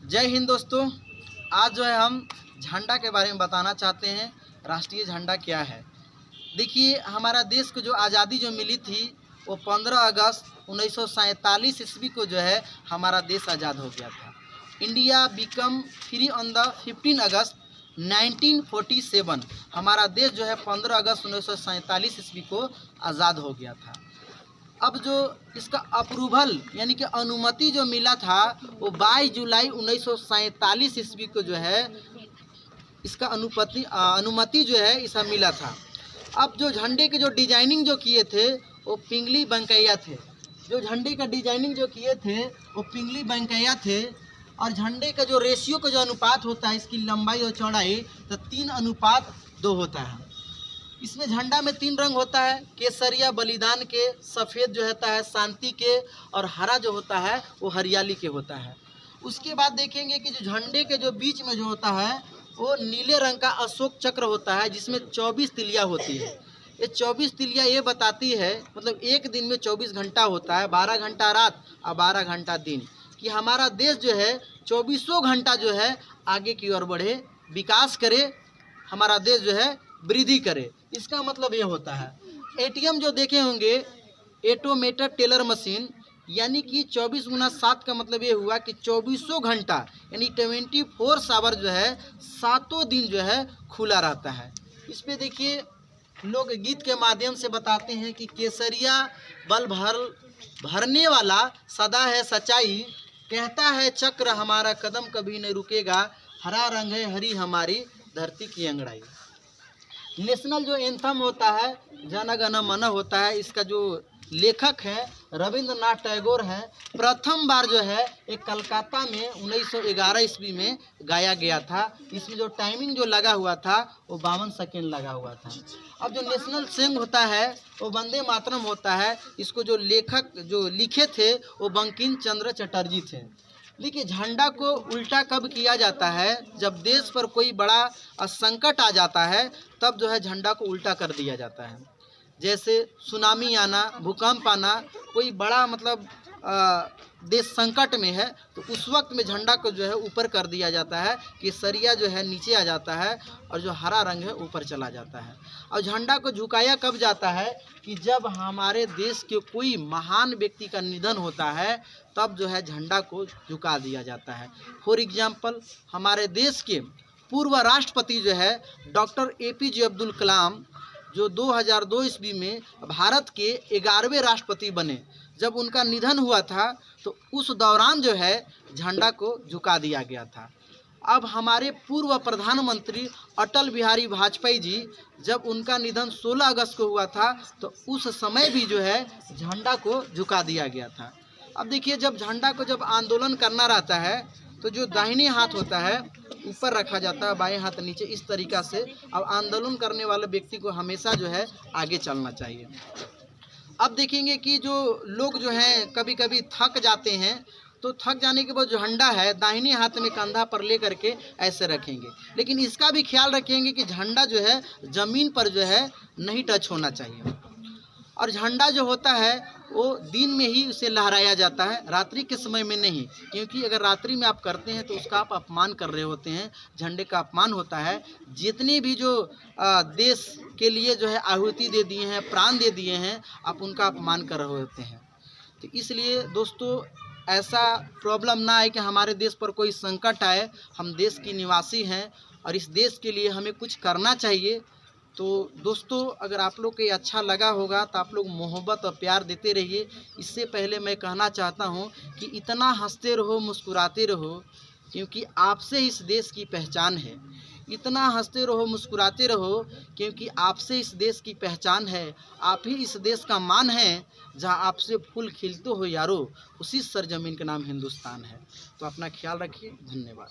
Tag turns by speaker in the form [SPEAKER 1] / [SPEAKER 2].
[SPEAKER 1] जय हिंद दोस्तों। आज जो है हम झंडा के बारे में बताना चाहते हैं। राष्ट्रीय झंडा क्या है। देखिए, हमारा देश को जो आज़ादी जो मिली थी वो 15 अगस्त 1947 ईस्वी को जो है हमारा देश आज़ाद हो गया था। India become free on the 15 अगस्त 1947। हमारा देश जो है 15 अगस्त 1947 ईस्वी को आज़ाद हो गया था। अब जो इसका अप्रूवल यानी कि अनुमति जो मिला था वो 22 जुलाई 1947 ईस्वी को जो है इसका अनुमति जो है इसका मिला था। अब जो झंडे के जो डिजाइनिंग जो किए थे वो पिंगली वेंकैया थे। जो झंडे का डिजाइनिंग जो किए थे वो पिंगली वेंकैया थे। और झंडे का जो रेशियो का जो अनुपात होता है, इसकी लंबाई और चौड़ाई, तो 3:2 होता है। इसमें झंडा में 3 रंग होता है, केसरिया बलिदान के, सफ़ेद जो होता है शांति के, और हरा जो होता है वो हरियाली के होता है। उसके बाद देखेंगे कि जो झंडे के जो बीच में जो होता है वो नीले रंग का अशोक चक्र होता है, जिसमें 24 तिलिया होती है। ये 24 तिलिया ये बताती है, मतलब एक दिन में 24 घंटा होता है, 12 घंटा रात और 12 घंटा दिन, कि हमारा देश जो है 24 घंटा जो है आगे की ओर बढ़े, विकास करे, हमारा देश जो है वृद्धि करे। इसका मतलब ये होता है। एटीएम जो देखे होंगे, ऑटोमेटेड टेलर मशीन, यानी कि 24 × 7 का मतलब ये हुआ कि 24 घंटा यानी 24 आवर जो है 7 दिन जो है खुला रहता है। इस पे देखिए लोग गीत के माध्यम से बताते हैं कि केसरिया बल भरने वाला सदा है सच्चाई, कहता है चक्र हमारा कदम कभी नहीं रुकेगा, हरा रंग है हरी हमारी धरती की अंगड़ाई। नेशनल जो एंथम होता है जन गण मन होता है, इसका जो लेखक है रविंद्रनाथ टैगोर हैं। प्रथम बार जो है एक कलकत्ता में 1911 ईस्वी में गाया गया था। इसमें जो टाइमिंग जो लगा हुआ था वो 52 सेकेंड लगा हुआ था। अब जो नेशनल सॉन्ग होता है वो वंदे मातरम होता है। इसको जो लेखक जो लिखे थे वो बंकिम चंद्र चटर्जी थे। देखिए, झंडा को उल्टा कब किया जाता है, जब देश पर कोई बड़ा संकट आ जाता है तब जो है झंडा को उल्टा कर दिया जाता है। जैसे सुनामी आना, भूकंप आना, कोई बड़ा मतलब देश संकट में है तो उस वक्त में झंडा को जो है ऊपर कर दिया जाता है, केसरिया जो है नीचे आ जाता है और जो हरा रंग है ऊपर चला जाता है। और झंडा को झुकाया कब जाता है कि जब हमारे देश के कोई महान व्यक्ति का निधन होता है तब जो है झंडा को झुका दिया जाता है। फॉर एग्जाम्पल, हमारे देश के पूर्व राष्ट्रपति जो है डॉक्टर APJ अब्दुल कलाम, जो 2002 ईस्वी में भारत के 11वें राष्ट्रपति बने, जब उनका निधन हुआ था तो उस दौरान जो है झंडा को झुका दिया गया था। अब हमारे पूर्व प्रधानमंत्री अटल बिहारी वाजपेयी जी, जब उनका निधन 16 अगस्त को हुआ था तो उस समय भी जो है झंडा को झुका दिया गया था। अब देखिए, जब झंडा को जब आंदोलन करना रहता है तो जो दाहिने हाथ होता है ऊपर रखा जाता है, बाएं हाथ नीचे, इस तरीक़ा से। अब आंदोलन करने वाले व्यक्ति को हमेशा जो है आगे चलना चाहिए। अब देखेंगे कि जो लोग जो हैं कभी कभी थक जाते हैं, तो थक जाने के बाद जो झंडा है दाहिने हाथ में कंधा पर ले करके ऐसे रखेंगे, लेकिन इसका भी ख्याल रखेंगे कि झंडा जो है ज़मीन पर जो है नहीं टच होना चाहिए। और झंडा जो होता है वो दिन में ही उसे लहराया जाता है, रात्रि के समय में नहीं, क्योंकि अगर रात्रि में आप करते हैं तो उसका आप अपमान कर रहे होते हैं, झंडे का अपमान होता है। जितने भी जो देश के लिए जो है आहुति दे दिए हैं, प्राण दे दिए हैं, आप उनका अपमान कर रहे होते हैं। तो इसलिए दोस्तों, ऐसा प्रॉब्लम ना आए कि हमारे देश पर कोई संकट आए। हम देश के निवासी हैं और इस देश के लिए हमें कुछ करना चाहिए। तो दोस्तों, अगर आप लोग को ये अच्छा लगा होगा तो आप लोग मोहब्बत और प्यार देते रहिए। इससे पहले मैं कहना चाहता हूँ कि इतना हंसते रहो, मुस्कुराते रहो, क्योंकि आपसे इस देश की पहचान है। इतना हंसते रहो, मुस्कुराते रहो, क्योंकि आपसे इस देश की पहचान है। आप ही इस देश का मान है। जहाँ आपसे फूल खिलते हो यारो, उसी सरजमीन का नाम हिंदुस्तान है। तो अपना ख्याल रखिए। धन्यवाद।